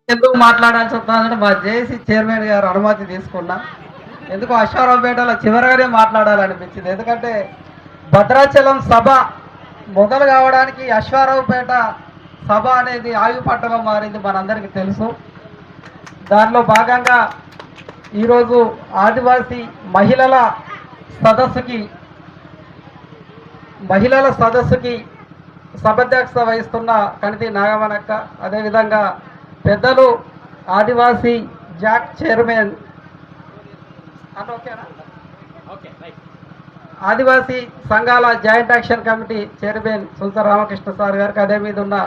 ఎందుకు మాట్లాడాల్సి వస్తుందంటే మా జేసీ చైర్మన్ గారు అనుమతి తీసుకున్నా. ఎందుకు అశ్వారావుపేటలో చివరిగానే మాట్లాడాలనిపించింది. ఎందుకంటే భద్రాచలం సభ మొదలు కావడానికి అశ్వారావుపేట సభ అనేది ఆయుపట్టగా మారింది, మనందరికీ తెలుసు. దానిలో భాగంగా ఈరోజు ఆదివాసీ మహిళల సదస్సుకి సభాధ్యక్షత వహిస్తున్న కణితి నాగమనక్క, అదేవిధంగా పెద్దలు ఆదివాసీ జాక్ చైర్మన్ ఆదివాసీ సంఘాల జాయింట్ యాక్షన్ కమిటీ చైర్మన్ సుల్తాన్ రామకృష్ణ సార్ గారికి, అదే మీద ఉన్న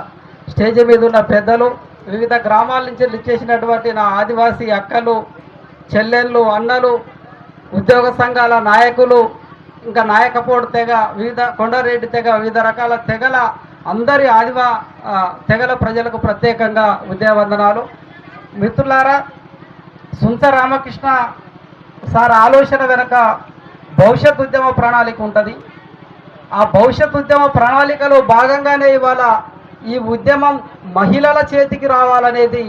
స్టేజ్ మీద ఉన్న పెద్దలు, వివిధ గ్రామాల నుంచి ఇచ్చేసినటువంటి నా ఆదివాసీ అక్కలు, చెల్లెళ్ళు, అన్నలు, ఉద్యోగ సంఘాల నాయకులు, ఇంకా నాయకపోడు తెగ, వివిధ కొండారెడ్డి తెగ, వివిధ రకాల తెగల అందరి తెగల ప్రజలకు ప్రత్యేకంగా ఉదయవందనాలు. మిత్రులారా, సుంత రామకృష్ణ సార్ ఆలోచన వెనక భవిష్యత్ ఉద్యమ ప్రణాళిక ఉంటుంది. ఆ భవిష్యత్ ఉద్యమ ప్రణాళికలో భాగంగానే ఇవాళ ఈ ఉద్యమం మహిళల చేతికి రావాలనేది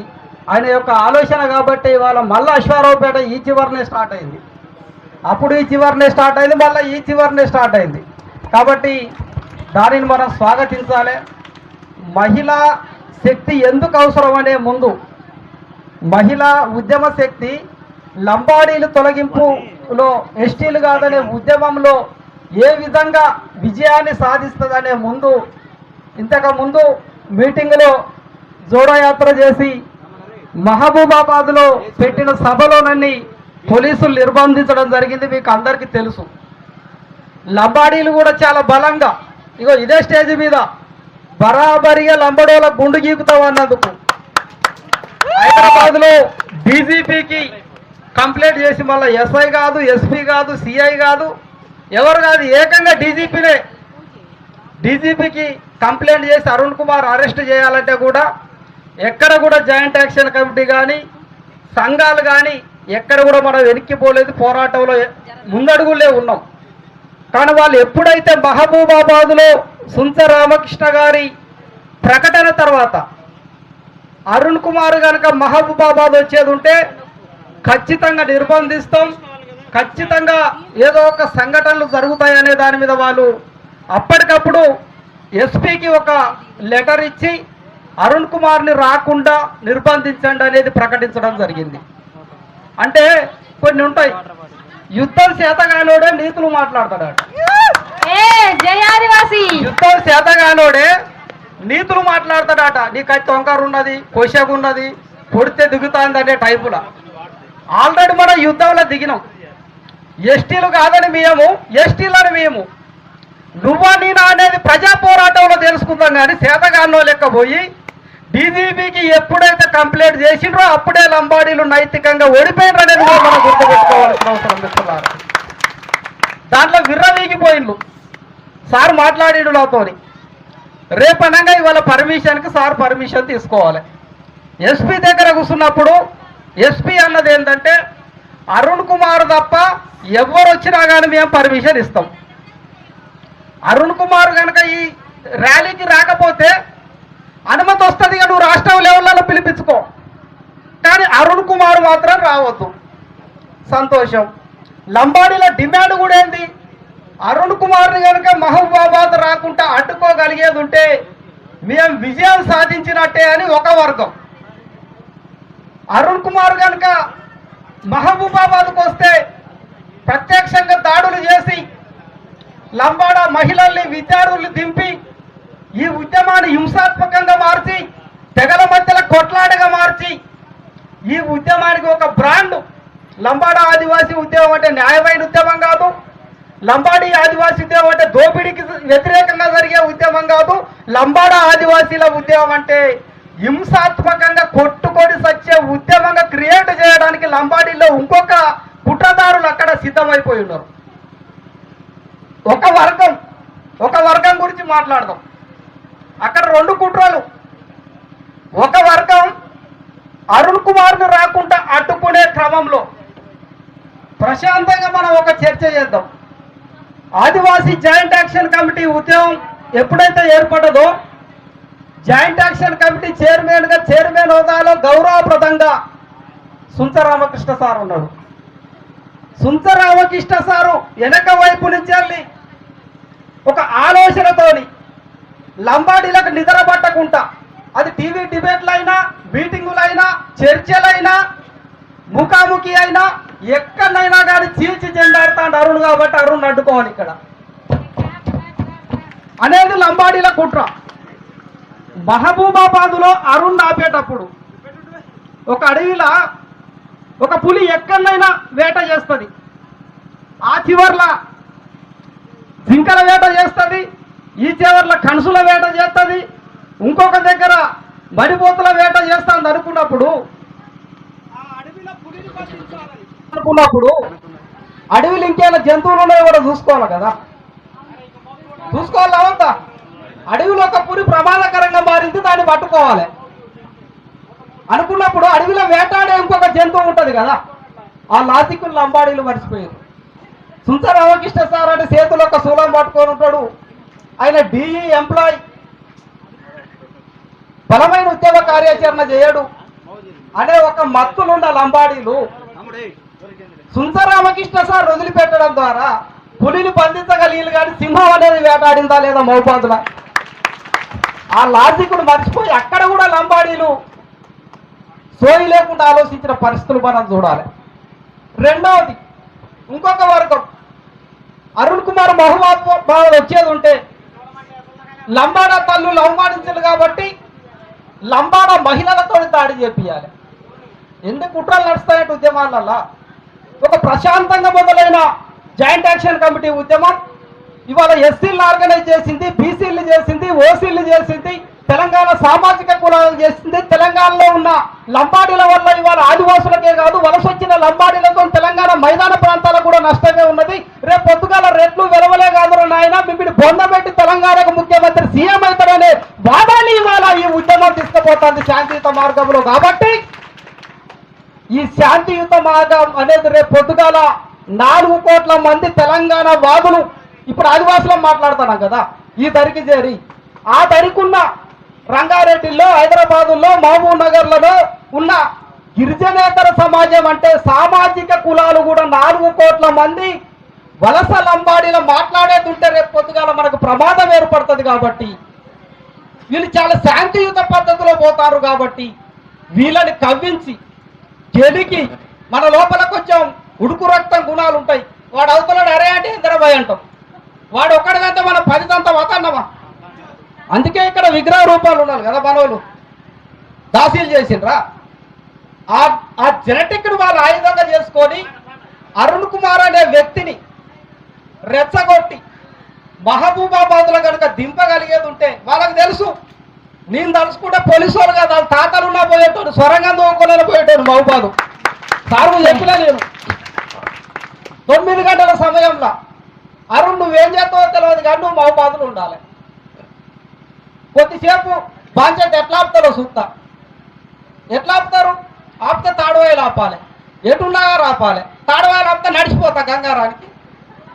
ఆయన యొక్క ఆలోచన. కాబట్టి ఇవాళ మళ్ళీ అశ్వారావుపేట ఈ చివరినే స్టార్ట్ అయింది, అప్పుడు ఈ చివరినే స్టార్ట్ అయింది, మళ్ళీ ఈ చివరినే స్టార్ట్ అయింది. కాబట్టి దానిని మనం స్వాగతించాలి. మహిళా శక్తి ఎందుకు అవసరం అనే ముందు మహిళా ఉద్యమ శక్తి లంబాడీలు తొలగింపులో ఎస్టీలు కాదనే ఉద్యమంలో ఏ విధంగా విజయాన్ని సాధిస్తుందనే ముందు, ఇంతకుముందు మీటింగ్లో జోడయాత్ర చేసి మహబూబాబాద్లో పెట్టిన సభలోనన్నీ పోలీసులు నిర్బంధించడం జరిగింది, మీకు అందరికీ తెలుసు. లంబాడీలు కూడా చాలా బలంగా ఇగో ఇదే స్టేజ్ మీద బరాబరిగా లంబడోల గుండు గీకుతామన్నందుకు హైదరాబాద్లో డీజీపీకి కంప్లైంట్ చేసి, మళ్ళీ ఎస్ఐ కాదు, ఎస్పీ కాదు, సిఐ కాదు, ఎవరు కాదు, ఏకంగా డీజీపీకి కంప్లైంట్ చేసి అరుణ్ కుమార్ అరెస్ట్ చేయాలంటే కూడా ఎక్కడ కూడా జాయింట్ యాక్షన్ కమిటీ కానీ సంఘాలు కానీ ఎక్కడ కూడా మనం వెనక్కిపోలేదు, పోరాటంలో ముందడుగులే ఉన్నాం. కానీ వాళ్ళు ఎప్పుడైతే మహబూబాబాద్లో సుంత రామకృష్ణ గారి ప్రకటన తర్వాత అరుణ్ కుమార్ కనుక మహబూబాబాద్ వచ్చేది ఉంటే ఖచ్చితంగా నిర్బంధిస్తాం, ఖచ్చితంగా ఏదో ఒక సంఘటనలు జరుగుతాయనే దాని మీద వాళ్ళు అప్పటికప్పుడు ఎస్పీకి ఒక లెటర్ ఇచ్చి అరుణ్ కుమార్ని రాకుండా నిర్బంధించండి అనేది ప్రకటించడం జరిగింది. అంటే కొన్ని ఉంటాయి, యుద్ధం చేతగానోడే నీతులు మాట్లాడతాడట, యుద్ధం చేతగానోడే నీతులు మాట్లాడతాడట. నీకు అయితే తొంకర ఉన్నది, కొషకు ఉన్నది, పొడితే దిగుతుంది అనే టైపులా. ఆల్రెడీ మనం యుద్ధంలో దిగినాం. ఎస్టీలు కాదని మేము, ఎస్టీలని మేము, నువ్వా నేనా అనేది ప్రజా పోరాటంలో తెలుసుకుందాం. కానీ చేతగానో లెక్క పోయి డీజీపీకి ఎప్పుడైతే కంప్లైంట్ చేసిండ్రో అప్పుడే లంబాడీలు నైతికంగా ఓడిపోయినరు అనేది కూడా మనం గుర్తుపెట్టుకోవాల్సిన అవసరం మిత్రులారా. దాంట్లో విర్రవీగిపోయిండ్రు. సార్ మాట్లాడిండు నాతోని, రేపనంగా ఇవాళ పర్మిషన్కి సార్ పర్మిషన్ తీసుకోవాలి. ఎస్పీ దగ్గర కూర్చున్నప్పుడు ఎస్పీ అన్నది ఏంటంటే అరుణ్ కుమార్ తప్ప ఎవరు వచ్చినా కానీ మేము పర్మిషన్ ఇస్తాం. అరుణ్ కుమార్ కనుక ఈ ర్యాలీకి రాకపోతే అనుమతి వస్తుంది, నువ్వు రాష్ట్రం లెవెల్లో పిలిపించుకో, కానీ అరుణ్ కుమార్ మాత్రం రావద్దు. సంతోషం. లంబాడీల డిమాండ్ కూడా ఏంది, అరుణ్ కుమార్ని కనుక మహబూబాబాద్ రాకుండా అడ్డుకోగలిగేది ఉంటే మేము విజయం సాధించినట్టే అని ఒక వర్గం. అరుణ్ కుమార్ కనుక మహబూబాబాద్కు వస్తే ప్రత్యక్షంగా దాడులు చేసి లంబాడ మహిళల్ని, విద్యార్థుల్ని దింపి ఈ ఉద్యమాన్ని హింసాత్మకంగా మార్చి తెగల మధ్యలో కొట్లాడగా మార్చి ఈ ఉద్యమానికి ఒక బ్రాండ్, లంబాడ ఆదివాసీ ఉద్యమం అంటే న్యాయమైన ఉద్యమం కాదు, లంబాడీ ఆదివాసీ ఉద్యమం అంటే దోపిడీకి వ్యతిరేకంగా జరిగే ఉద్యమం కాదు, లంబాడ ఆదివాసీల ఉద్యమం అంటే హింసాత్మకంగా కొట్టుకొని సచ్చే ఉద్యమంగా క్రియేట్ చేయడానికి లంబాడీలో ఇంకొక కుట్రదారులు అక్కడ సిద్ధమైపోయి ఉన్నారు. ఒక వర్గం గురించి మాట్లాడదాం. అక్కడ రెండు కుట్రలు. ఒక వర్గం అరుణ్ కుమార్ను రాకుండా అడ్డుకునే క్రమంలో ప్రశాంతంగా మనం ఒక చర్చ చేద్దాం. ఆదివాసీ జాయింట్ యాక్షన్ కమిటీ ఉద్యమం ఎప్పుడైతే ఏర్పడదో జాయింట్ యాక్షన్ కమిటీ చైర్మన్ హోదాలో గౌరవప్రదంగా సుంచ రామకృష్ణ సార్ ఉన్నాడు. సుంచ రామకృష్ణ సారు వెనక వైపు నుంచి వెళ్ళి ఒక ఆలోచనతోని లంబాడీలకు నిద్ర పట్టకుండా, అది టీవీ డిబేట్లైనా, మీటింగులైనా, చర్చలైనా, ముఖాముఖి అయినా, ఎక్కడైనా కానీ చీల్చి చెండాడుతాడు అరుణ్. కాబట్టి అరుణ్ అడ్డుకోవాలి ఇక్కడ అనేది లంబాడీల కుట్ర. మహబూబాబాదులో అరుణ్ ఆపేటప్పుడు ఒక అడవిలో ఒక పులి ఎక్కడైనా వేట చేస్తుంది, ఆ చివర్ల జింకల వేట చేస్తుంది, ఈ చివర్ల కణసుల వేట చేస్తుంది, ఇంకొక దగ్గర మడిపోతుల వేట చేస్తుంది అనుకున్నప్పుడు అడవిలో ఇంకేమైనా జంతువులు ఉన్నాయో కూడా చూసుకోవాలి కదా, చూసుకోవాలి అవంతా. అడవిలో ఒక పులి ప్రమాదకరంగా మారింది, దాన్ని పట్టుకోవాలి అనుకున్నప్పుడు అడవిలో వేటాడే ఇంకొక జంతువు ఉంటుంది కదా, ఆ లాజిక్ను లంబాడీలు మర్చిపోయారు. సుంచ రామకృష్ణ సార్ అంటే చేతులు ఒక శూలం పట్టుకొని ఉంటాడు, ఆయన డిఈ ఎంప్లాయ్, బలమైన ఉద్యమ కార్యాచరణ చేయడు అనే ఒక మత్తులున్న లంబాడీలు సుంచ రామకృష్ణ సార్ వదిలిపెట్టడం ద్వారా పులిని బంధించగలిగిన కానీ సింహం అనేది వేటాడిందా లేదా మౌపాదుల, ఆ లాజిక్ను మర్చిపోయి అక్కడ కూడా లంబాడీలు సోయి లేకుండా ఆలోచించిన పరిస్థితులు మనం చూడాలి. రెండవది, ఇంకొక వర్గం అరుణ్ కుమార్ మహబూబాబాద్ వచ్చేది ఉంటే లంబాడా తల్లులు అవమానించారు కాబట్టి లంబాడా మహిళలతో దాడి చేపియాలి. ఎందుకు కుట్రలు నడుస్తాయంటే ఉద్యమాలల్లో ఒక ప్రశాంతంగా మొదలైన జాయింట్ యాక్షన్ కమిటీ ఉద్యమం ఇవాళ ఎస్సీలను ఆర్గనైజ్ చేసింది, బీసీలు చేసింది, ఓసీలు చేసింది, తెలంగాణ సామాజిక కులాలు చేసింది. తెలంగాణలో ఉన్న లంబాడీల వల్ల ఇవాళ ఆదివాసులకే కాదు వలస వచ్చిన లంబాడీలతో తెలంగాణ మైదాన ప్రాంతాలకు కూడా నష్టమే ఉన్నది. రేపు పొద్దుగాల రెట్లు వెలవలే కాదు నాయన మిమ్మల్ని బొందబెట్టి తెలంగాణకు ముఖ్యమంత్రి సీఎం అవుతాడనే వాదాన్ని ఇవాళ ఈ ఉద్యమం తీసుకుపోతుంది శాంతియుత మార్గంలో. కాబట్టి ఈ శాంతియుత మార్గం అనేది రేపు పొద్దుగాల 4 కోట్ల మంది తెలంగాణ వాదులు, ఇప్పుడు ఆదివాసులు మాట్లాడుతున్నాం కదా, ఈ దరికి చేరి ఆ దరికున్న రంగారెడ్డిలో, హైదరాబాదులో, మహబూబ్ నగర్లలో ఉన్న గిరిజనేతర సమాజం అంటే సామాజిక కులాలు కూడా 4 కోట్ల మంది వలస లంబాడీలో మాట్లాడేది ఉంటే రేపు పొద్దుగాల మనకు ప్రమాదం ఏర్పడుతుంది. కాబట్టి వీళ్ళు చాలా శాంతియుత పద్ధతిలో పోతారు. కాబట్టి వీళ్ళని కవ్వించి గెలికి మన లోపల కొంచెం ఉడుకు రక్తం గుణాలు ఉంటాయి. వాడు అవతలాడు అరే అంటే ఇంద్రబాయ్ అంటాం, వాడు ఒక్కడికంటే మనం 10 తంత వతన్నమా. అందుకే ఇక్కడ విగ్రహ రూపాలు ఉండాలి కదా, మనోళ్ళు దాసీలు చేసిండ్రా. ఆ జెనెటిక్ను వాళ్ళు ఆయుధంగా చేసుకొని అరుణ్ కుమార్ అనే వ్యక్తిని రెచ్చగొట్టి మహబూబాబాద్లో కనుక దింపగలిగేది ఉంటే వాళ్ళకి తెలుసు, నేను తలుసుకుంటే పోలీసు వాళ్ళు కదా తాతలున్నా పోయేటోడు, స్వరంగం దోకొలేని పోయేటోడు మహబూబాదు. సారు చెప్పినా నేను 9 గంటల సమయంలో అరుణ్ నువ్వేం చేస్తావో తెలియదు కానీ నువ్వు మహబూబాదులు ఉండాలి. కొద్దిసేపు బాంచెట్ ఎట్లా ఆపుతారో చూస్తా. ఎట్లా ఆపుతారు? ఆపితే తాడువాయిలు ఆపాలి, ఎటున్నాగా ఆపాలి. తాడువాయిలు ఆపితే నడిచిపోతా గంగారానికి.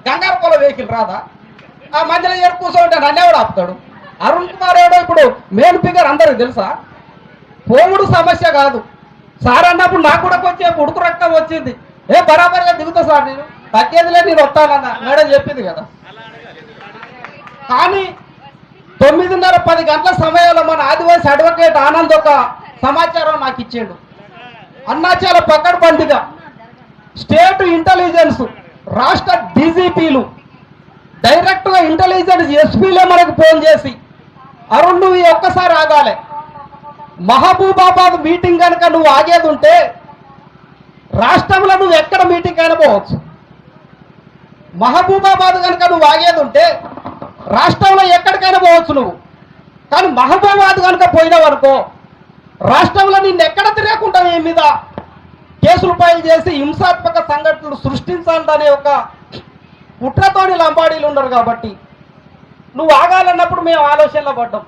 గంగార పొల వెహికల్ రాదా? ఆ మధ్యలో ఏడు కూర్చోంటే నన్నేవాడు ఆపుతాడు. అరుణ్ కుమార్ ఏడో ఇప్పుడు మెయిన్ ఫిగర్ అందరికి తెలుసా. పోవుడు సమస్య కాదు సార్ అన్నప్పుడు నాకు కూడా కొంచెం ఉడుకు రక్తం వచ్చింది. బరాబరిగా దిగుతా సార్, నేను తగ్గేదిలే, నేను వస్తానన్నా మేడం చెప్పింది కదా. కానీ 9:30-10 గంటల సమయంలో మన ఆదివాసీ అడ్వకేట్ ఆనంద్ ఒక సమాచారం నాకు ఇచ్చిండు. అన్నా చాలా పకడ్బందీగా స్టేట్ ఇంటెలిజెన్స్, రాష్ట్ర డీజీపీలు డైరెక్ట్గా ఇంటెలిజెన్స్ ఎస్పీలే మనకు ఫోన్ చేసి అరుణ్ నువ్వు ఒక్కసారి ఆగాలి, మహబూబాబాద్ మీటింగ్ కనుక నువ్వు ఆగేది ఉంటే రాష్ట్రంలో నువ్వు ఎక్కడ మీటింగ్ అయినా పోవచ్చు. మహబూబాబాద్ కనుక నువ్వు ఆగేది ఉంటే రాష్ట్రంలో ఎక్కడికైనా పోవచ్చు నువ్వు. కానీ మహబూబాబాద్ కనుక పోయినావనుకో రాష్ట్రంలో నిన్ను ఎక్కడ తిరగకుండా నీ మీద కేసులు ఫైల్ చేసి హింసాత్మక సంఘటనలు సృష్టించాలనే ఒక కుట్రతోని లంబాడీలు ఉన్నారు. కాబట్టి నువ్వు ఆగాలన్నప్పుడు మేము ఆలోచనలో పడ్డాం.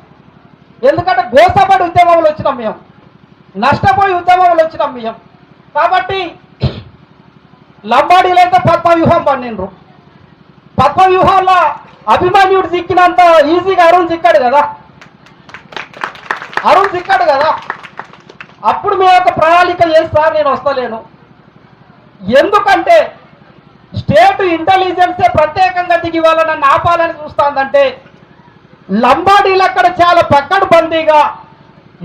ఎందుకంటే గోసపడి ఉద్యమంలో వచ్చినాం మేము, నష్టపోయి ఉద్యమంలో వచ్చినాం మేము. కాబట్టి లంబాడీలు అయితే పద్మవ్యూహం పండినరు. పద్మవ్యూహంలో అభిమన్యుడు చిక్కినంత ఈజీగా అరుణ్ చిక్కాడు కదా, అరుణ్ చిక్కాడు కదా. అప్పుడు మేము ఒక ప్రణాళిక చేస్తా, నేను వస్తలేను. ఎందుకంటే స్టేట్ ఇంటెలిజెన్సే ప్రత్యేకంగా దిగి వాళ్ళ నన్ను ఆపాలని చూస్తుందంటే, లంబాడీలు అక్కడ చాలా పక్కడబందీగా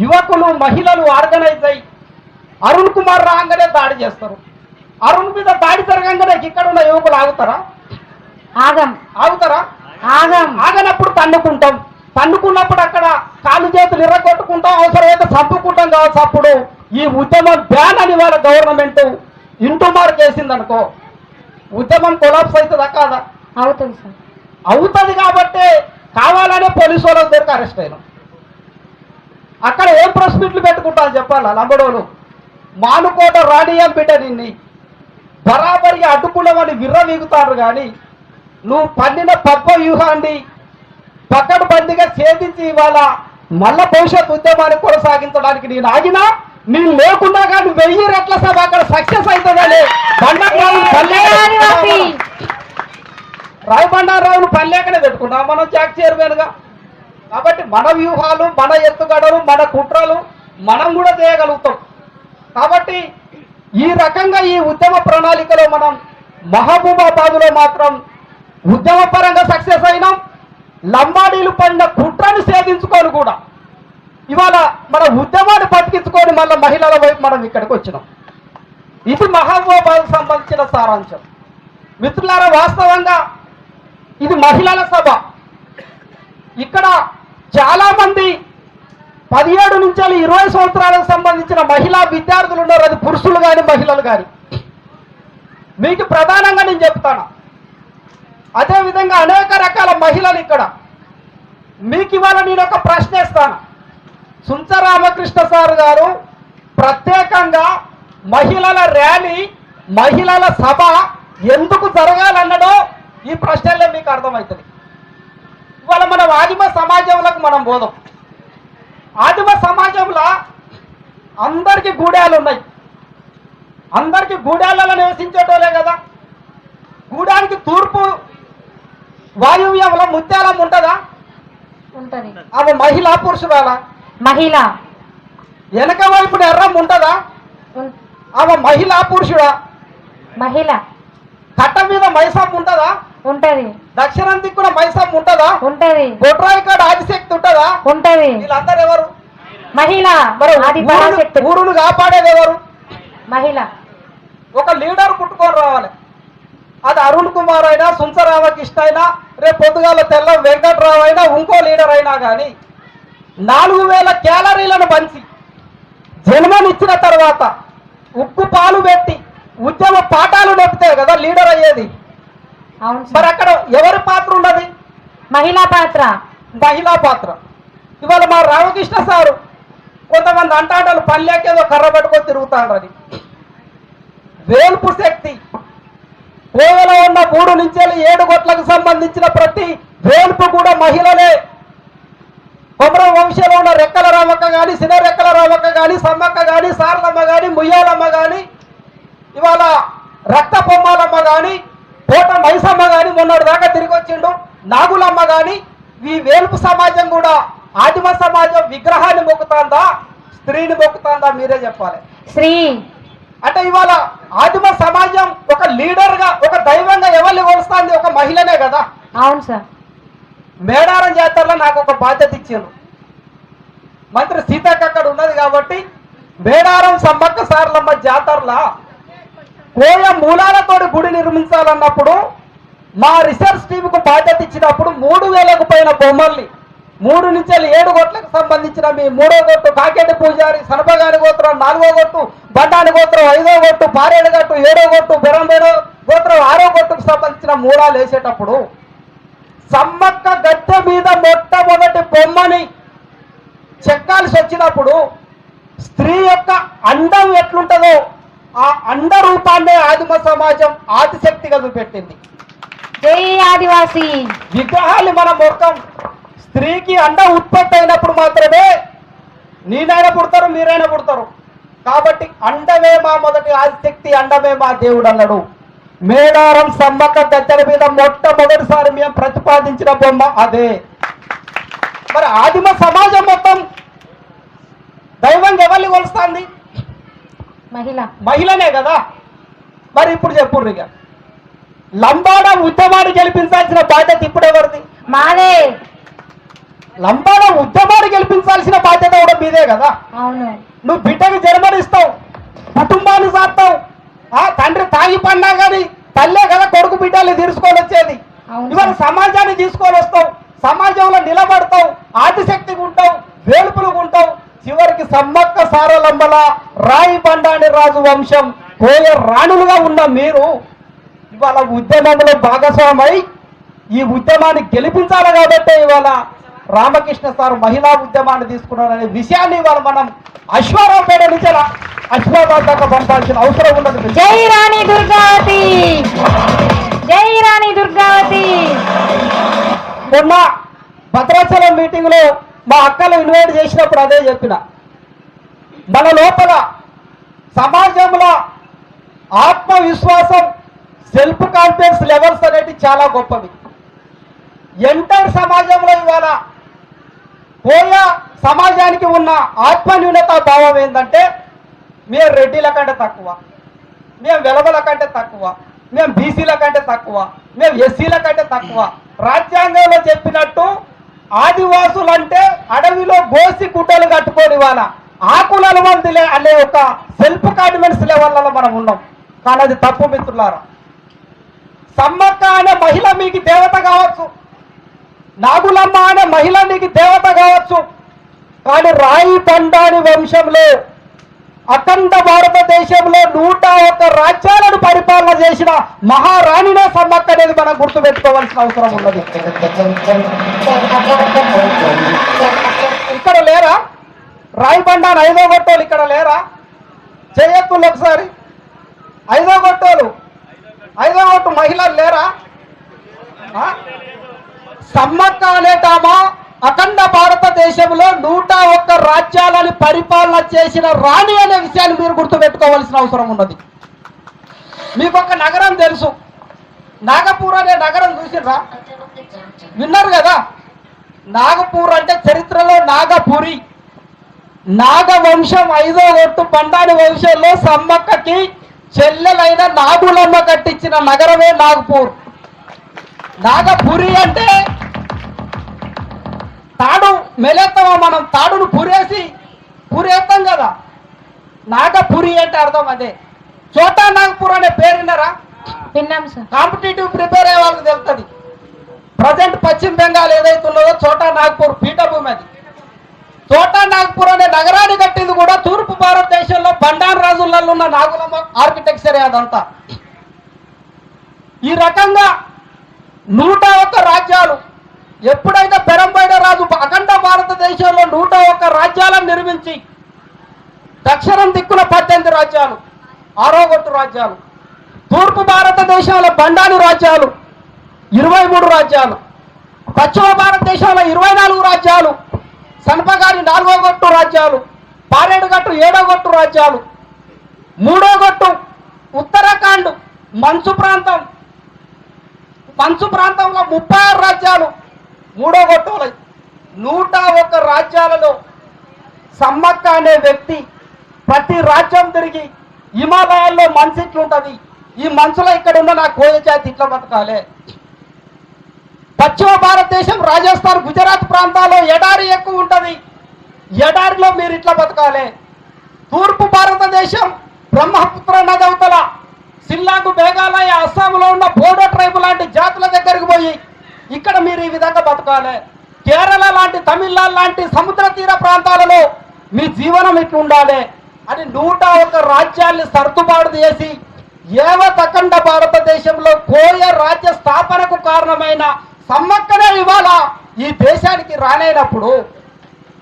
యువకులు మహిళలు ఆర్గనైజ్ అయ్యి అరుణ్ కుమార్ రాగానే దాడి చేస్తారు. అరుణ్ మీద దాడి జరగంగానే ఇక్కడ ఉన్న యువకులు ఆగుతారా? ఆగుతారా? ఆగనప్పుడు తన్నుకుంటాం. తన్నుకున్నప్పుడు అక్కడ కాలు చేతులు ఇర్రగొట్టుకుంటాం, అవసరమైతే చంపుకుంటాం కావచ్చు. అప్పుడు ఈ ఉద్యమం బ్యాన్ అని వాళ్ళ గవర్నమెంట్ ఇంటూ మార్క్ చేసిందనుకో, ఉద్యమం కొలాప్స్ అవుతుందా కాదా? అవుతుంది సార్. అవుతుంది. కాబట్టి కావాలనే పోలీసు వాళ్ళకి దొరికి అరెస్ట్ అయినాం. అక్కడ ఏం ప్రెస్ మీట్లు పెట్టుకుంటాను చెప్పాలా? లంబడోలు మానుకోట రాణియం బిడ్డ నిన్ని బరాబరిగా అడ్డుకున్నామని విర్రవీగుతారు. కానీ నువ్వు పన్నిన పప్ప వ్యూహాన్ని పక్కడు బందిగా ఛేదించి ఇవాళ మళ్ళా భవిష్యత్ ఉద్యమాన్ని కొనసాగించడానికి నేను ఆగినా, నేను లేకున్నా కానీ 1000 రెట్ల సభ అక్కడ సక్సెస్ అవుతుందని రాయబండారావును పల్లెకనే పెట్టుకున్నాం మనం జాక్ చైర్మన్గా. కాబట్టి మన వ్యూహాలు, మన ఎత్తుగడలు, మన కుట్రలు మనం కూడా చేయగలుగుతాం. కాబట్టి ఈ రకంగా ఈ ఉద్యమ ప్రణాళికలో మనం మహబూబాబాద్లో మాత్రం ఉద్యమ పరంగా సక్సెస్ అయినాం. లంబాడీలు పడిన కుట్రను సేధించుకొని కూడా ఇవాళ మన ఉద్యమాన్ని బతికించుకొని మళ్ళీ మహిళల వైపు మనం ఇక్కడికి వచ్చినాం. ఇది మహబూబాబాద్కు సంబంధించిన సారాంశం. మిత్రులారా, వాస్తవంగా ఇది మహిళల సభ. ఇక్కడ చాలా మంది 17 నుంచి 20 సంవత్సరాలకు సంబంధించిన మహిళా విద్యార్థులు ఉన్నారు. అది పురుషులు కానీ మహిళలు కానీ. మీకు ప్రధానంగా నేను చెప్తాను. అదేవిధంగా అనేక రకాల మహిళలు ఇక్కడ. మీకు ఇవాళ నేను ఒక ప్రశ్న ఇస్తాను. సుంచ రామకృష్ణ సార్ గారు ప్రత్యేకంగా మహిళల ర్యాలీ, మహిళల సభ ఎందుకు జరగాలన్నడో ఈ ప్రశ్నలే మీకు అర్థమవుతుంది. ఇవాళ మనం ఆదిమ సమాజంలోకి మనం పోదాం. ఆదిమ సమాజంలో అందరికీ గూడాలు ఉన్నాయి. అందరికీ గూడాలలో నివసించేటోలే కదా. గూడానికి తూర్పు వాయువ్యంలో ముత్యాలం ఉంటుందా? ఉంటది. ఆమె మహిళా పురుషురాల? మహిళ. వెనక వైపున ఎర్రం ఉంటుందా? ఆమె మహిళా పురుషుడా? మహిళ. కట్ట మీద మైసమ్మ ఉంటుందా? ఉంటది. దక్షిణం దిక్కున మైసమ్మ ఉంటుందా? ఉంటది. గొడ్రాయి కాడ ఆదిశక్తి ఉంటుందా? ఉంటది. వీళ్ళందరూ ఎవరు? మహిళ. ఊరును కాపాడేది ఎవరు? మహిళ. ఒక లీడర్ పుట్టుకొని రావాలి. అది అరుణ్ కుమార్ అయినా, సుంచ రామకృష్ణ అయినా, రేపు పొద్దుగాల తెల్ల వెంకట్రావు అయినా, ఇంకో లీడర్ అయినా కానీ 4000 క్యాలరీలను పంచి జన్మనిచ్చిన తర్వాత ఉక్కు పాలు పెట్టి ఉద్యమ పాఠాలు నేర్పితే కదా లీడర్ అయ్యేది. మరి అక్కడ ఎవరి పాత్ర ఉన్నది? మహిళా పాత్ర. మహిళా పాత్ర. ఇవాళ మా రామకృష్ణ సారు కొంతమంది అంటాటలు పల్లెకేదో కర్ర పట్టుకొని తిరుగుతాడని. వేల్పు శక్తి కోవెలో ఉన్న 3 నుంచి 7 గొట్లకు సంబంధించిన ప్రతి వేల్పు కూడా మహిళలే. కొమరం వంశంలో ఉన్న రెక్కల రామక్క కానీ, సిన రెక్కల రామక్క కానీ, సమ్మక్క కానీ, సారలమ్మ కానీ, ముయ్యాలమ్మ కానీ, ఇవాళ రక్త పొమ్మాలమ్మ కానీ, కోట మైసమ్మ కానీ, మొన్నటి దాకా తిరిగి వచ్చిండు నాగులమ్మ కానీ, ఈ వేల్పు సమాజం కూడా ఆదిమ సమాజం విగ్రహాన్ని మొక్కుతాందా, స్త్రీని మొక్కుతాందా? మీరే చెప్పాలి. స్త్రీ అంటే ఇవాళ ఆదిమ సమాజం ఒక లీడర్గా, ఒక దైవంగా ఎవరిని కొలుస్తుంది? ఒక మహిళనే కదా. అవును సార్. మేడారం జాతరలో నాకు ఒక బాధ్యత ఇచ్చారు. మంత్రి సీతక్క అక్కడ ఉన్నది కాబట్టి మేడారం సమ్మక్క సారలమ్మ జాతరలో కోయ మూలాలతోటి గుడి నిర్మించాలన్నప్పుడు మా రీసెర్చ్ టీంకు బాధ్యత ఇచ్చినప్పుడు 3000కు పైన బొమ్మల్ని 3 నుంచి 7 గొట్లకు సంబంధించిన మీ 3వ గొట్టు కాకేటి పూజారి, సనపగాని గోత్రం 4వ గొట్టు, బండాని గోత్రం 5వ గొట్టు, పారేడు గట్టు 7వ గొట్టు, బెరంబేడు గోత్రం 6వ గొట్టుకు సంబంధించిన మూలాలు వేసేటప్పుడు సమ్మక్క గద్దె మీద మొట్టమొదటి బొమ్మని చెక్కాల్సి వచ్చినప్పుడు స్త్రీ యొక్క అండం ఎట్లుంటుందో ఆ అండ రూపాన్నే ఆదిమ సమాజం ఆదిశక్తిగా చూపెట్టింది. జై ఆదివాసి. విగ్రహాలు మనం మొత్తం స్త్రీకి అండ ఉత్పత్తి అయినప్పుడు మాత్రమే నేనైనా పుడతారు, మీరైనా పుడతారు. కాబట్టి అండమే మా మొదటి ఆదిశక్తి, అండమే మా దేవుడు అన్నాడు. మేడారం సమ్మక్క గద్దెల మీద మొట్టమొదటిసారి మేము ప్రతిపాదించిన బొమ్మ అదే. మరి ఆదిమ సమాజం మొత్తం దైవంగా ఎవరిని కొలుస్తుంది? మహిళ. మహిళనే కదా. మరి ఇప్పుడు చెప్పుర్రు ఇక లంబాడ ఉద్యమాన్ని గెలిపించాల్సిన బాధ్యత ఇప్పుడు ఎవరిది? మాదే. లంబాడ ఉద్యమాన్ని గెలిపించాల్సిన బాధ్యత కూడా మీదే కదా. అవును. నువ్వు బిడ్డకు జన్మనిస్తావు, కుటుంబాన్ని సాస్తావు, తండ్రి తాగి పడినా కానీ తల్లే కదా కొడుకు బిడ్డల్ని తీసుకొని వచ్చేది. అవును. ఇవాళ సమాజాన్ని తీసుకొని వస్తావు, సమాజంలో నిలబడతావు, ఆదిశక్తిగా ఉంటావు, వేలుపులుగా ఉంటావు. చివరికి సమ్మక్క సారలంబల రాయి బండాని రాజు వంశం కోయ రాణులుగా ఉన్న మీరు ఇవాళ ఉద్యమంలో భాగస్వామై ఈ ఉద్యమాన్ని గెలిపించాలి కాబట్టి ఇవాళ రామకృష్ణ సార్ మహిళా ఉద్యమాన్ని తీసుకున్నారనే విషయాన్ని ఇవాళ మనం అశ్వారావుపేట నుంచి అశ్వాబాద్ దాకా పంపాల్సిన అవసరం ఉన్నది. జై రాణి దుర్గావతి, జై రాణి దుర్గావతి. మొన్న భద్రాచలం మీటింగ్ లో మా అక్కలు ఇన్వైట్ చేసినప్పుడు అదే చెప్పిన. మన లోపల సమాజంలో ఆత్మవిశ్వాసం, సెల్ఫ్ కాన్ఫిడెన్స్ లెవెల్స్ అనేవి చాలా గొప్పవి. ఎంటైర్ సమాజంలో ఇవాళ కోయ సమాజానికి ఉన్న ఆత్మన్యూనత భావం ఏంటంటే మేము రెడ్డిల కంటే తక్కువ, మేము వెలవల కంటే తక్కువ, మేము బీసీల కంటే తక్కువ, మేము ఎస్సీల కంటే తక్కువ. రాజ్యాంగంలో చెప్పినట్టు ఆదివాసులంటే అడవిలో గోసి గుడ్డలు కట్టుకొని వాళ్ళ ఆకుల మంది అనే ఒక సెల్ఫ్ కాన్ఫిడెన్స్ లెవెల్లో మనం ఉన్నాం. కానీ అది తప్పు మిత్రులారా. సమ్మక్క అనే మహిళ మీకు దేవత కావచ్చు, నాగులమ్మ అనే మహిళ నీకు దేవత కావచ్చు, కానీ రాయి బండాని వంశంలో అఖండ భారతదేశంలో 101 రాజ్యాలను పరిపాలన చేసిన మహారాణినే సమ్మక్క అనేది మనం గుర్తుపెట్టుకోవాల్సిన అవసరం ఉన్నది. ఇక్కడ లేరా రాయి బండాని 5వ గొట్టోలు? ఇక్కడ లేరా? చేయత్తులు ఒకసారి. 5వ గొట్టోలు, 5వ గొట్టు మహిళలు లేరా? సమ్మక్క అనేటామా అఖండ భారతదేశంలో 101 రాజ్యాలని పరిపాలన చేసిన రాణి అనే విషయాన్ని మీరు గుర్తుపెట్టుకోవాల్సిన అవసరం ఉన్నది. మీకు ఒక నగరం తెలుసు, నాగపూర్ అనే నగరం చూసిర్రా? విన్నారు కదా? నాగపూర్ అంటే చరిత్రలో నాగపురి, నాగవంశం 5వ గొట్టు బండాని వంశంలో సమ్మక్కకి చెల్లెలైన నాగులమ్మ కట్టించిన నగరమే నాగపూర్. నాగపురి అంటే తాడు మెలేస్తామా మనం, తాడును పురేస్తాం కదా. నాగపురి అంటే అర్థం అదే. చోటా నాగపూర్ అనే పేరు విన్నారా? విన్నాం సార్. కాంపిటేటివ్ ప్రిపేర్ అయ్యే వాళ్ళకి తెలుస్తుంది. ప్రజెంట్ పశ్చిమ బెంగాల్ ఏదైతే ఉన్నదో చోటా నాగపూర్ పీఠభూమి అది. చోటా నాగపూర్ అనే నగరాన్ని కట్టింది కూడా తూర్పు భారతదేశంలో బండారు రాజులలో ఉన్న నాగులమ్మ ఆర్కిటెక్చరే అదంతా. ఈ రకంగా 101 రాజ్యాలు ఎప్పుడైతే పెరంబైడ రాజు అఖండ భారతదేశంలో 101 రాజ్యాలను నిర్మించి దక్షిణం దిక్కున 18 రాజ్యాలు, 6వ గొట్టు రాజ్యాలు, తూర్పు భారతదేశంలో బండాని రాజ్యాలు 23 రాజ్యాలు, పశ్చిమ భారతదేశంలో 24 రాజ్యాలు, సన్పగారి 4వ గొట్టు రాజ్యాలు, పారేడుగట్టు 7వ గొట్టు రాజ్యాలు, 3వ గొట్టు ఉత్తరాఖండ్ మంచు ప్రాంతంలో 36 రాజ్యాలు 3వ గొట్టులై 101 రాజ్యాలలో సమ్మక్క అనే వ్యక్తి ప్రతి రాజ్యం తిరిగి హిమాలయాల్లో మనసు ఇట్లుంటది, ఈ మనసులో ఇక్కడ ఉన్న నా కోయ జాతి ఇట్లా బతకాలే. పశ్చిమ భారతదేశం రాజస్థాన్ గుజరాత్ ప్రాంతాల్లో ఎడారి ఎక్కువ ఉంటది, ఎడారిలో మీరు ఇట్లా బతకాలే. తూర్పు భారతదేశం బ్రహ్మపుత్ర నది అవతల సిల్లాగు మేఘాలయ అస్సాంలో ఉన్న బోడో ట్రైబ్ లాంటి జాతుల దగ్గరికి పోయి ఇక్కడ మీరు ఈ విధంగా బతకాలి. కేరళ లాంటి, తమిళనాడు లాంటి సముద్ర తీర ప్రాంతాలలో మీ జీవనం ఇట్లా ఉండాలి అని 101 రాజ్యాల్ని సర్దుబాటు చేసి యావత్ అఖండ భారతదేశంలో కోయ రాజ్య స్థాపనకు కారణమైన సమ్మక్కనే ఇవాళ ఈ దేశానికి రానైనప్పుడు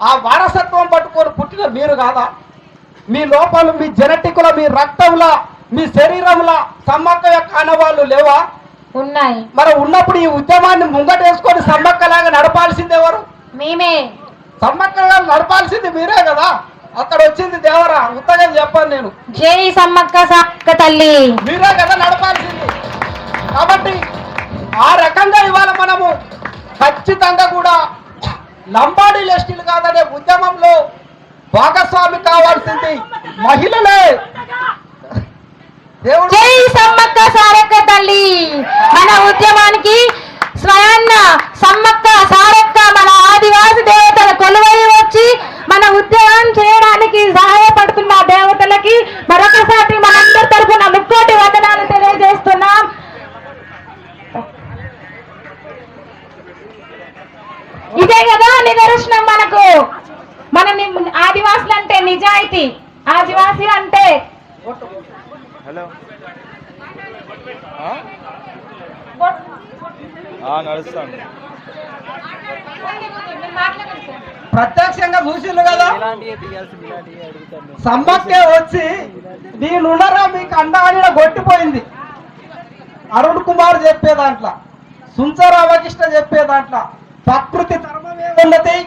ఆ వారసత్వం పట్టుకొని పుట్టిన మీరు కాదా? మీ లోపల, మీ జెనెటిక్లో, మీ రక్తంలో, మీ శరీరంలో సమ్మక్క యొక్క ఆనవాళ్ళు లేవా? ఉన్నాయి. మరి ఉన్నప్పుడు ఈ ఉద్యమాన్ని ముంగటేసుకొని సమ్మక్కలాగా నడపాల్సింది ఎవరు? మేమే. సమ్మక్కగా నడపాల్సింది మీరే కదా. అక్కడ వచ్చింది దేవరా, ఉత్తగా చెప్పాను నేను. జై సమ్మక్క సాక్క తల్లి. మీరే కదా నడపాల్సింది. కాబట్టి ఆ రకంగా ఇవాళ మనము ఖచ్చితంగా కూడా లంబాడీ ఎస్టీలు కాదనే ఉద్యమంలో భాగస్వామి కావాల్సింది మహిళలే. దేవుడు జై సమ్మక్క సారక్క తల్లి. మన ఉద్యమానికి స్వయాన్న సమ్మక్క సారక్క మన ఆదివాసి దేవతల కొలువై వచ్చి మన ఉద్యమం చేయడానికి సహాయపడుతున్న దేవతలకి మరొకసారి మనందరి తరఫున ముక్కోటి వందనాలు తెలియజేస్తున్నాం. ఇదే కదా నిదర్శనం మనకు. మన ఆదివాసులు అంటే నిజాయితీ, ఆదివాసి అంటే హలో నడుస్తాను. ప్రత్యక్షంగా చూసిండు కదా, సమ్మక్కే వచ్చి నేనున్నరా మీకు అండ అని కొట్టిపోయింది. అరుణ్ కుమార్ చెప్పే దాంట్లో, సుంచ రామకృష్ణ చెప్పే దాంట్లో ప్రకృతి ధర్మమే ఉన్నది,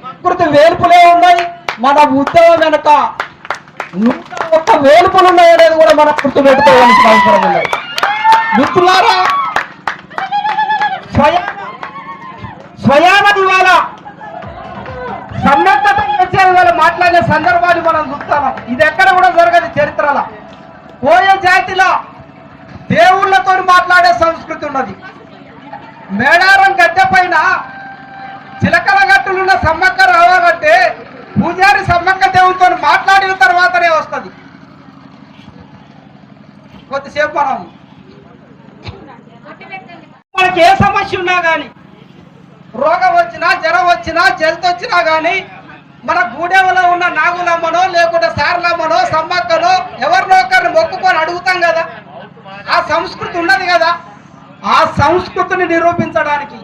ప్రకృతి వేల్పులే ఉన్నాయి. మన ఉద్యమం వెనక 101 వేల్పులు ఉన్నాయనేది కూడా మనం గుర్తుపెట్టుకోవాల్సిన అవసరం ఉన్నది. మిత్రులారా, స్వయాన ఇవాళ సన్నద్ధత వచ్చే ఇవాళ మాట్లాడే సందర్భాన్ని మనం చూస్తాం. ఇది ఎక్కడ కూడా జరగదు చరిత్రలో. కోయ జాతిలో దేవుళ్ళతో మాట్లాడే సంస్కృతి ఉన్నది. మేడారం గద్దె పైన చిలకల గట్టులున్న సమ్మక్క రావాలంటే పూజారి సమ్మక్క దేవుడితో మాట్లాడిన తర్వాతనే వస్తుంది. కొద్దిసేపు మనకి ఏ సమస్య ఉన్నా కానీ, రోగం వచ్చినా, జ్వరం వచ్చినా, జలత వచ్చినా కానీ మన గూడెంలో ఉన్న నాగులమ్మనో లేకుంటే సారలమ్మనో సమ్మక్కనో ఎవరినో ఒకరిని మొక్కుకొని అడుగుతాం కదా. ఆ సంస్కృతి ఉన్నది కదా. ఆ సంస్కృతిని నిరూపించడానికి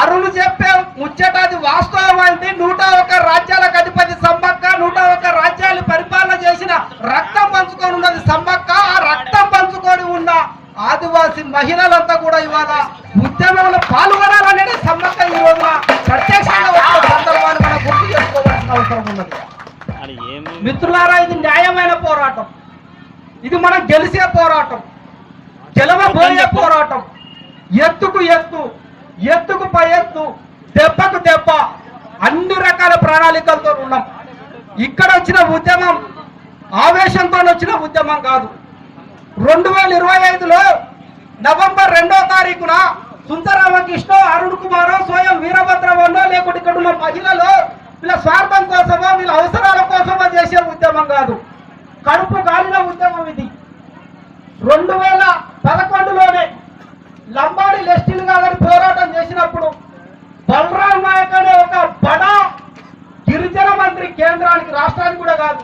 అరుణ్ చెప్పే ముచ్చటాది వాస్తవమైంది. 101 రాజ్యాలకు అధిపతి సమ్మక్క, 101 రాజ్యాలు పరిపాలన చేసిన రక్తం పంచుకొని ఉన్నది సమ్మక్క. ఆ రక్తం పంచుకొని ఉన్న ఆదివాసి మహిళలంతా కూడా ఇవాళ ఉద్యమంలో పాల్గొనాలనేది సమ్మక్క ఈ రోజున ప్రత్యక్షంగా వచ్చిన సందర్భాన్ని మనం గుర్తు చేసుకోవాల్సిన అవసరం ఉన్నది. మిత్రులారా, ఇది న్యాయమైన పోరాటం. ఇది మనం గెలిచే పోరాటం, గెలవబోయే పోరాటం. ఎత్తుకు ఎత్తు, ఎత్తుకు పై ఎత్తు, దెబ్బకు దెబ్బ, అన్ని రకాల ప్రణాళికలతో ఉన్నాం. ఇక్కడ వచ్చిన ఉద్యమం ఆవేశంతో వచ్చిన ఉద్యమం కాదు. 2025లో నవంబర్ 2వ తారీఖున సుంచ రామకృష్ణ, అరుణ్ కుమారో, స్వయం వీరభద్రవన్నో లేకుంటే ఇక్కడ ఉన్న మహిళలు వీళ్ళ స్వార్థం కోసమో వీళ్ళ అవసరాల కోసమో చేసే ఉద్యమం కాదు. కడుపు గాలిన ఉద్యమం ఇది. 2011లోనే లంబాడి ఎస్టీలు కాదని పోరాటం చేసినప్పుడు బలరాం నాయక్ అనే ఒక బడా గిరిజన మంత్రి కేంద్రానికి, రాష్ట్రానికి కూడా కాదు,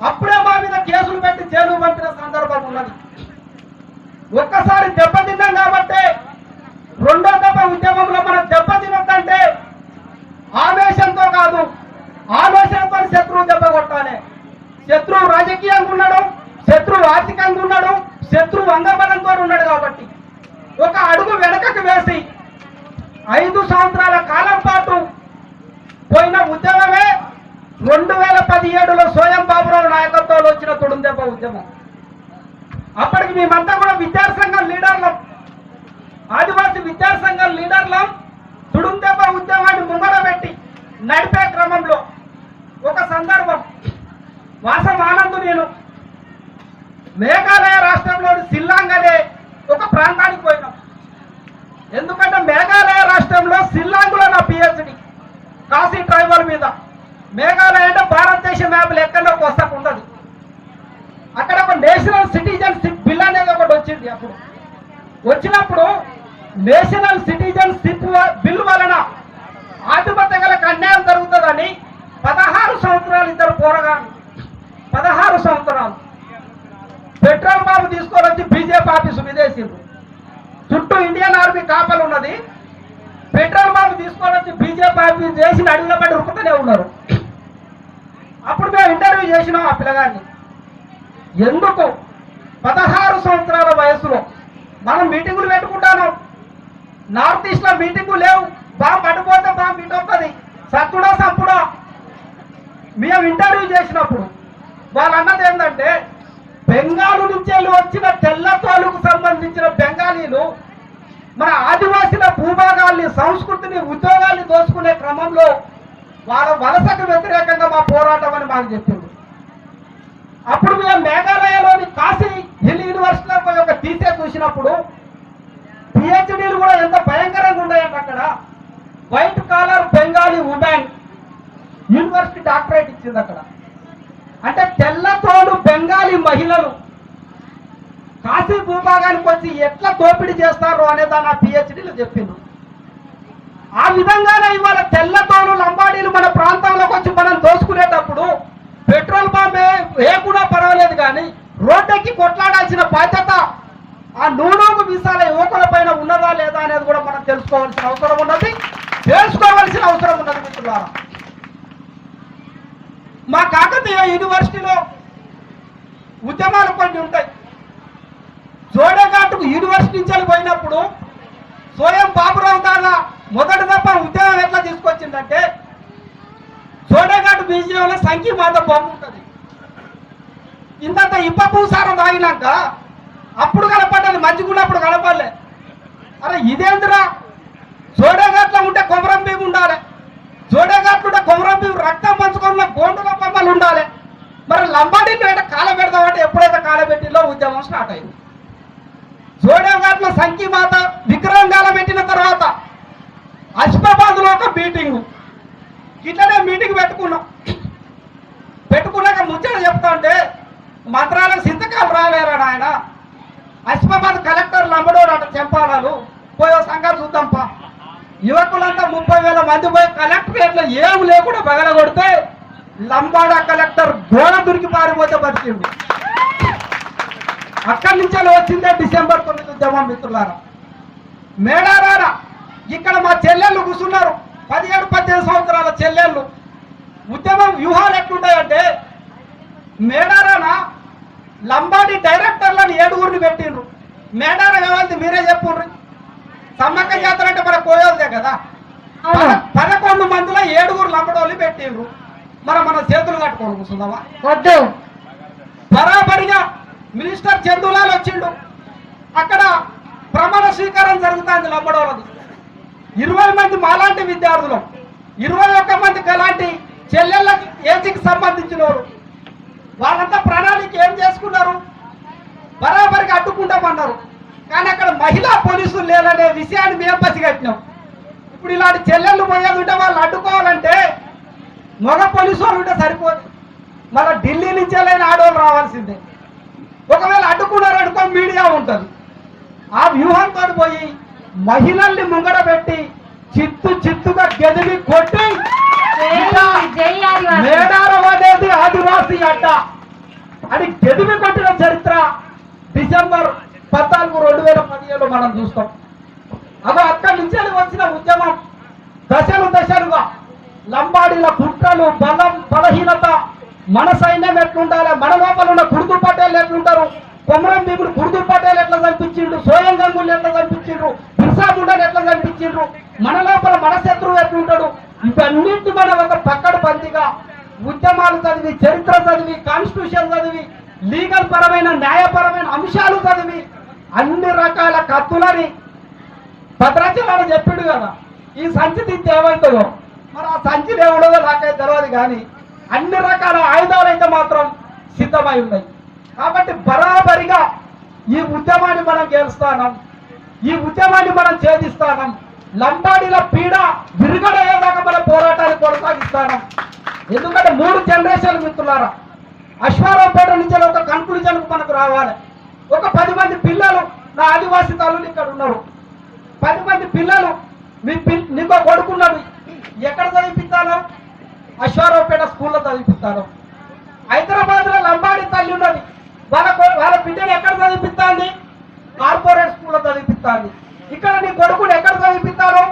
అప్పుడే మా మీద కేసులు పెట్టి జైలు పంపిన సందర్భం ఉన్నది. ఒక్కసారి దెబ్బతిన్నాం కాబట్టి రెండో దెబ్బ ఉద్యమంలో మనం దెబ్బతినొద్దంటే ఆవేశంతో కాదు, ఆలోచనతో శత్రువు దెబ్బ కొట్టాలి. శత్రువు రాజకీయంగా ఉన్నాడు, శత్రువు ఆర్థికంగా ఉన్నాడు, శత్రువు అంగబలంతో ఉన్నాడు. కాబట్టి ఒక అడుగు వెనకకు వేసి 5 సంవత్సరాల కాలం పాటు పోయిన ఉద్యమమే 2017లో స్వయం బాబురావు నాయకత్వంలో వచ్చిన తొడుందెబ్బ ఉద్యమం. అప్పటికి మేమంతా కూడా విద్యాసంఘం లీడర్లం, ఆదివాసీ విద్యాసంఘం లీడర్లం. తుడుందెబ్బ ఉద్యమాన్ని ముంగడ పెట్టి నడిపే క్రమంలో ఒక సందర్భం, వాసం ఆనంద్ నేను మేఘాలయ రాష్ట్రంలోని సిల్లాంగ్ అనే ఒక ప్రాంతానికి పోయినాం. ఎందుకంటే మేఘాలయ రాష్ట్రంలో సిల్లాంగ్లో నా పిహెచ్డి కాశీ ట్రైబల్ మీద. మేఘాలయ అంటే భారతదేశ మ్యాప్ ఎక్కడో వస్తాకు ఉండదు. అక్కడ ఒక నేషనల్ సిటిజన్షిప్ బిల్ అనేది ఒకటి వచ్చింది. అప్పుడు వచ్చినప్పుడు నేషనల్ సిటిజన్షిప్ బిల్ వలన ఆధిపత్యగలకు అన్యాయం జరుగుతుందని 16 సంవత్సరాలు ఇద్దరు పోరగాను, 16 సంవత్సరాలు పెట్రోల్ బాంబు తీసుకొని వచ్చి బీజేపీ ఆఫీసు విదేశీలు, చుట్టూ ఇండియన్ ఆర్మీ కాపలు ఉన్నది. పెట్రోల్ బాంబు తీసుకొని వచ్చి బీజేపీ ఆఫీసు చేసి అడుగుల పడి ఉరుకుతూనే ఉన్నారు. అప్పుడు మేము ఇంటర్వ్యూ చేసినాం ఆ పిల్లగాన్ని. ఎందుకు 16 సంవత్సరాల వయసులో మనం మీటింగులు పెట్టుకుంటాను, నార్త్ ఈస్ట్ లో మీటింగు లేవు, బాంబు అడ్డుపోతే బాంబు ఇటు వస్తుంది, సత్తుడో సంపుడో. మేము ఇంటర్వ్యూ చేసినప్పుడు వాళ్ళు అన్నది ఏంటంటే, బెంగాలు నుంచి వచ్చిన తెల్ల తోలుకు సంబంధించి సంబంధించిన బెంగాలీలు మన ఆదివాసీల భూభాగాల్ని, సంస్కృతిని, ఉద్యోగాల్ని దోచుకునే క్రమంలో వాళ్ళ వలసకు వ్యతిరేకంగా మా పోరాటం అని మాకు చెప్పింది. అప్పుడు మేము మేఘాలయలోని కాశీ హిల్ యూనివర్సిటీలో పోయి ఒక థీసిస్ చూసినప్పుడు పిహెచ్డీలు కూడా ఎంత భయంకరంగా ఉన్నాయంటే అక్కడ white collar Bengali women university doctorate ఇచ్చింది అక్కడ. అంటే తెల్లతోడు బెంగాలీ మహిళలు కాశీ భూభాగానికి వచ్చి ఎట్లా దోపిడీ చేస్తారు అనేది నా పిహెచ్డీలో చెప్పింది. ఆ విధంగానే ఇవాళ తెల్లతోడు లంబాడీలు మన ప్రాంతంలోకి వచ్చి మనం దోసుకునేటప్పుడు పెట్రోల్ బాంబే వేయకుండా పర్వాలేదు, కానీ రోడ్డెక్కి కొట్లాడాల్సిన బాధ్యత ఆ నూనూగు వీసాల యువకుల పైన ఉన్నదా లేదా అనేది కూడా మనం తెలుసుకోవాల్సిన అవసరం ఉన్నది మిత్రులారా. మా కాకతీయ యూనివర్సిటీలో ఉద్యమాలు కొన్ని ఉంటాయి. జోడేఘాట్కు యూనివర్సిటీ నుంచి పోయినప్పుడు స్వయం బాబురావు దాదా మొదటి దఫ ఉద్యమం ఎట్లా తీసుకొచ్చిందంటే, జోడేఘాట్ మ్యూజియంలో సంఖ్య మాత బొమ్మ ఉంటుంది. ఇంత ఇప్ప పూసారం తాగినాక అప్పుడు కనపడ్డది, మంచిగున్నప్పుడు కనపడలే. అరే ఇదేంద్రా, జోడేఘాట్లో ఉంటే కొమరం భీము ఉండాలి, జోడేఘాట్లు ఉంటే కొమరం భీము రక్తం పంచుకున్న గోండుల బొమ్మలు ఉండాలి. మరి లంబాడీని అయితే కాల పెడదామంటే ఎప్పుడైతే కాలబెట్టిలో ఉద్యమం స్టార్ట్ అయింది. జోడేఘాట్లో సంఖ్య మాత విగ్రహం కాలబెట్టిన తర్వాత అస్మాబాద్లో ఒక మీటింగు, ఇట్లనే మీటింగ్ పెట్టుకున్నాక ముచ్చట చెప్తా ఉంటే మంత్రాలకు సింతకాలు రాలేరా నాయన, అస్మాబాద్ కలెక్టర్ లంబడోడు అట చెంపాలాలు పోయో సంఘాలు చూద్దాంపా. యువకులంతా 30,000 మంది పోయి కలెక్టరేట్లో ఏం లేకుండా పగలగొడితే లంబాడా కలెక్టర్ గోడ దురికి పారిపోతే బతికిండు. అక్కడి నుంచే వచ్చిందే డిసెంబర్ 9 ఉద్యమం మిత్రులారా. మేడారారా ఇక్కడ మా చెల్లెళ్ళు కూర్చున్నారు, 17-18 సంవత్సరాల చెల్లెళ్ళు. ఉద్యమం వ్యూహాలు ఎట్లుంటాయంటే, మేడారాన లంబాడి డైరెక్టర్లను 7 పెట్టిండ్రు. మేడార కావాలి మీరే చెప్పుండ్రు, సమ్మక్క జాతర అంటే మన కోయోదే కదా. 11 మందిలో 7 లంబడోళ్ళు పెట్టిండ్రు. మన చేతులు కట్టుకోండి కూర్చుందామా వద్దు. బరాబరిగా మినిస్టర్ చందులాల్ వచ్చిండు. అక్కడ ప్రమాణ స్వీకారం జరుగుతుంది లంబడోళ్ళది. 20 మంది మాలాంటి విద్యార్థులు, 21 మందికి అలాంటి చెల్లెళ్ళకి ఏజీకి సంబంధించిన వారు. వాళ్ళంతా ప్రణాళిక ఏం చేసుకున్నారు, బరాబరిగా అడ్డుకుంటామన్నారు. కానీ అక్కడ మహిళా పోలీసులు లేదనే విషయాన్ని మేము పసిగట్టినాం. ఇప్పుడు ఇలాంటి చెల్లెళ్ళు పోయేది ఉంటే వాళ్ళు అడ్డుకోవాలంటే మగ పోలీసు వాళ్ళు ఉంటే సరిపోదు, మళ్ళీ ఢిల్లీ నుంచే లేని ఆడవాళ్ళు రావాల్సిందే. ఒకవేళ అడ్డుకున్నారు అనుకో మీడియా ఉంటుంది. ఆ వ్యూహంతో పోయి మహిళల్ని ముంగడ పెట్టి చిత్తుగా గెదివి కొట్టి మేడారం అనేది ఆదివాసీ అడ్డ అని గెదివి కొట్టిన చరిత్ర డిసెంబర్ 14, 2017 మనం చూస్తాం. అదో అక్కడి నుంచి వచ్చిన ఉద్యమం దశలుగా లంబాడీల కుట్రలు, బలం, బలహీనత, మన సైన్యం ఎట్లుండాలి, మన లోపల ఉన్న కుర్దు పటేల్ ఎట్లుంటారు, కొమరం భీముడు కుర్దు పటేల్ ఎట్లా కనిపించిండ్రు, సోయం గంగులు ఎట్లా కనిపించిండ్రు, బిర్సా ముండాని ఎట్లా కనిపించిండ్రు, మన లోపల మన శత్రువు ఎట్లుంటాడు, ఇవన్నింటి మనం ఒక పక్కడు బంతిగా ఉద్యమాలు చదివి, చరిత్ర చదివి, కాన్స్టిట్యూషన్ చదివి, లీగల్ పరమైన న్యాయపరమైన అంశాలు చదివి అన్ని రకాల కత్తులని భద్రాచలాలు చెప్పిండు కదా. ఈ సంచి తీస్తే ఏమవుతుందో మరి ఆ సంచి ఏముండదో నాకైతే తెలియదు, కానీ అన్ని రకాల ఆయుధాలు అయితే మాత్రం సిద్ధమై ఉన్నాయి. కాబట్టి బరాబరిగా ఈ ఉద్యమాన్ని మనం గెలుస్తాం, ఈ ఉద్యమాన్ని మనం ఛేదిస్తాం. లంబాడీల పీడ విరుగడయ్యేదాకా మన పోరాటాన్ని కొనసాగిస్తాం. ఎందుకంటే 3 జనరేషన్లు మిత్రులారా, అశ్వారావుపేట నుంచి ఒక కన్క్లూజన్కు మనకు రావాలి. ఒక 10 మంది పిల్లలు నా ఆదివాసీ తల్లులు ఇక్కడ ఉన్నారు. 10 మంది పిల్లలు నీకో కొడుకున్నాడు, ఎక్కడ చదివిస్తాను? అశ్వారావుపేట స్కూల్లో చదివిస్తాను. హైదరాబాద్లో లంబాడి తల్లి ఉన్నది, వాళ్ళ బిడ్డను ఎక్కడ చదివిస్తాంది? కార్పొరేట్ స్కూల్లో చదివిస్తాంది. ఇక్కడ నీ కొడుకుని ఎక్కడ చదివిస్తాను?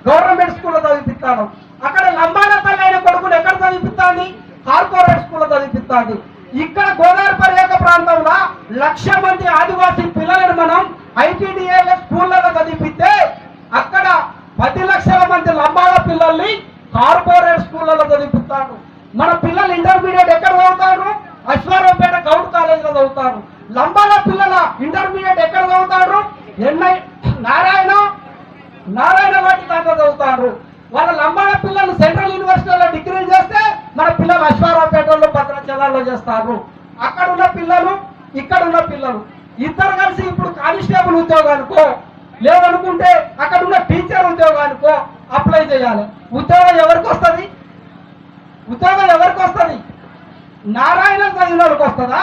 గవర్నమెంట్ స్కూల్లో చదివిస్తాను. అక్కడ లంబాడ తల్లి అయిన కొడుకుని ఎక్కడ చదివిస్తాంది? కార్పొరేట్ స్కూల్లో చదివిస్తాంది. ఇక్కడ గోదావరి పర్యాక ప్రాంతంలో 1,00,000 మంది ఆదివాసీ పిల్లలను మనం ఐటీడీఏ స్కూళ్ళలో చదివిస్తే అక్కడ 10 లక్షల మంది లంబాడ పిల్లల్ని కార్పొరేట్ స్కూళ్ళలో చదివిస్తాడు. మన పిల్లలు ఇంటర్మీడియట్ ఎక్కడ చదువుతారు? అశ్వారావుపేట గౌడ్ కాలేజీలో చదువుతారు. లంబాల పిల్లల ఇంటర్మీడియట్ ఎక్కడ చదువుతారు? నారాయణ వాటి దాంట్లో చదువుతారు. వాళ్ళ లంబాల పిల్లలు సెంట్రల్ యూనివర్సిటీలో డిగ్రీలు చేస్తే మన పిల్లలు అశ్వారావుపేటలో భద్రాచలాల్లో చేస్తారు. అక్కడ ఉన్న పిల్లలు ఇక్కడ ఉన్న పిల్లలు ఇద్దరు కలిసి ఇప్పుడు కానిస్టేబుల్ ఉద్యోగానికో లేదనుకుంటే అక్కడ ఉన్న టీచర్ ఉద్యోగానికో అప్లై చేయాలి. ఉద్యోగం ఎవరికి వస్తుంది? నారాయణ చదివిన వాళ్ళకి వస్తుందా?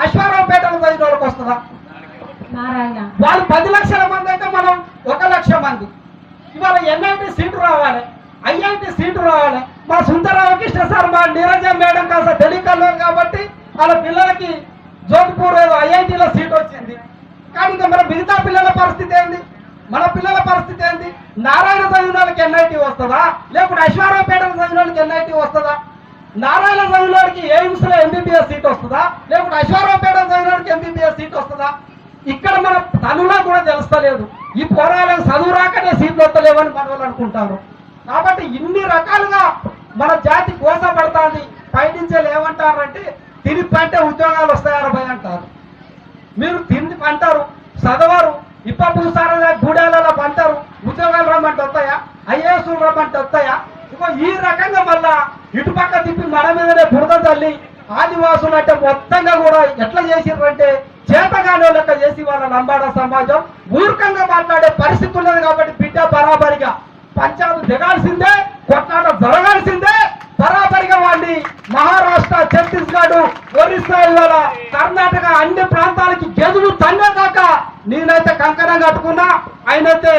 అశ్వారావుపేటలో చదివిన వాళ్ళకి వస్తుందా? వాళ్ళు 10 లక్షల మంది అయితే మనం 1 లక్ష మంది. ఇవాళ NIT సీటు రావాలి, IIT సీటు రావాలి. మా సుందర రామకృష్ణ సార్ మా నీరజ మేడం కాస్త తెలియకన్నారు కాబట్టి వాళ్ళ పిల్లలకి జోధ్పూర్ IITలో సీట్ వచ్చింది. కానీ ఇంకా మన మిగతా పిల్లల పరిస్థితి ఏంది? మన పిల్లల పరిస్థితి ఏంది? నారాయణ చదివిన వాళ్ళకి NIT వస్తుందా? లేకుంటే అశ్వారావుపేటలో చదివిన వాళ్ళకి NIT వస్తుందా? నారాయణ చదివిన వాడికి ఎయిమ్స్లో MBBS సీట్ వస్తుందా? లేకుంటే అశ్వారావుపేటలో చదివిన వాడికి MBBS సీట్ వస్తుందా? ఇక్కడ మన తనులా కూడా తెలుస్తలేదు. ఈ పోరాలకు చదువు రాకనే సీట్లు వస్తలేవని మన వాళ్ళు అనుకుంటారు. కాబట్టి ఇన్ని రకాలుగా మన జాతి కోసపడుతుంది. పైనుంచే ఏమంటారంటే తిని పంటే ఉద్యోగాలు వస్తాయని అంటారు. మీరు తిని పంటారు, చదవరు, ఇప్ప పూసారా గూడెలలో పంటారు, ఉద్యోగాలు రమ్మంటే వస్తాయా? IAS రమ్మంటే వస్తాయా? ఇంకో ఈ రకంగా మళ్ళా ఇటుపక్క తిప్పి మన మీదనే బురద తల్లి ఆదివాసులు అంటే మొత్తంగా కూడా ఎట్లా చేసిర్రంటే చేతగానే లెక్క చేసి వాళ్ళ లంబాడ సమాజం మూర్ఖంగా మాట్లాడే పరిస్థితి ఉన్నది. కాబట్టి బిడ్డ బరాబరిగా పంచాయతీ దిగాల్సిందే, కొట్లాట జరగాల్సిందే. బరాబరిగా వాడిని మహారాష్ట్ర, ఛత్తీస్గఢ్, ఒరిస్సా, ఇవాళ కర్ణాటక అన్ని ప్రాంతాలకి గెదులు తన్నేదాకా నేనైతే కంకణం కట్టుకున్నా, ఆయనైతే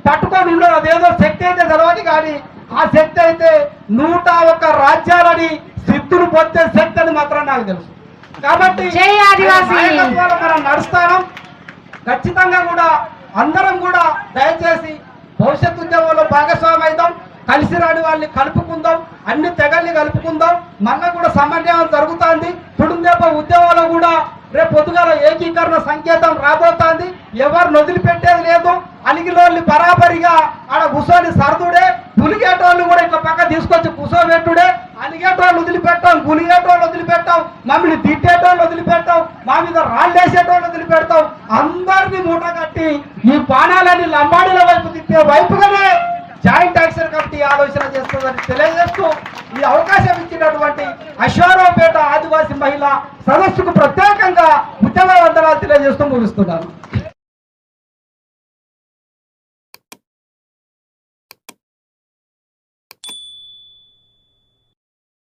పట్టుకొని ఉండదు. అదేదో శక్తి అయితే తెలవదు కానీ ఆ శక్తి అయితే 101 రాజ్యాలని సిద్ధులు పొందే శక్తి అని మాత్రం నాకు తెలుసు. కాబట్టి మనం నడుస్తాం. ఖచ్చితంగా కూడా అందరం కూడా దయచేసి భవిష్యత్ ఉద్యమంలో భాగస్వామి అవుతాం. కలిసి రాని వాళ్ళని కలుపుకుందాం, అన్ని తెగల్ని కలుపుకుందాం. మళ్ళీ కూడా సమన్వయం జరుగుతుంది. తుడుందేప ఉద్యమంలో కూడా రేపు పొద్దుగాల ఏకీకరణ సంకేతం రాబోతోంది. ఎవరు వదిలిపెట్టేది లేదు. అలిగిలోళ్ళని బరాబరిగా ఆడ కూర్చొని సరదుడే, పులిగేటోళ్ళు కూడా ఇట్లా పక్క తీసుకొచ్చి కూర్చోబెట్టుడే. అలిగేటోళ్ళు వదిలిపెట్టాం, గులిగేటోళ్ళు వదిలిపెట్టాం, మమ్మల్ని తిట్టేటోళ్ళు వదిలిపెట్టాం, మా మీద రాళ్ళేసేటోళ్ళు వదిలిపెడతాం. అందరినీ మూట కట్టి ఈ బాణాలని లంబాడీల వైపు తిప్పే వైపుగానే జాయింట్ యాక్షన్ కమిటీ ఆలోచన చేస్తుందని తెలియజేస్తూ ఈ అవకాశం ఇచ్చినటువంటి అశ్వారావుపేట ఆదివాసీ మహిళ సదస్సుకు ప్రత్యేకంగా ఉద్యమ వందనాలు తెలియజేస్తూ ముగిస్తున్నాను.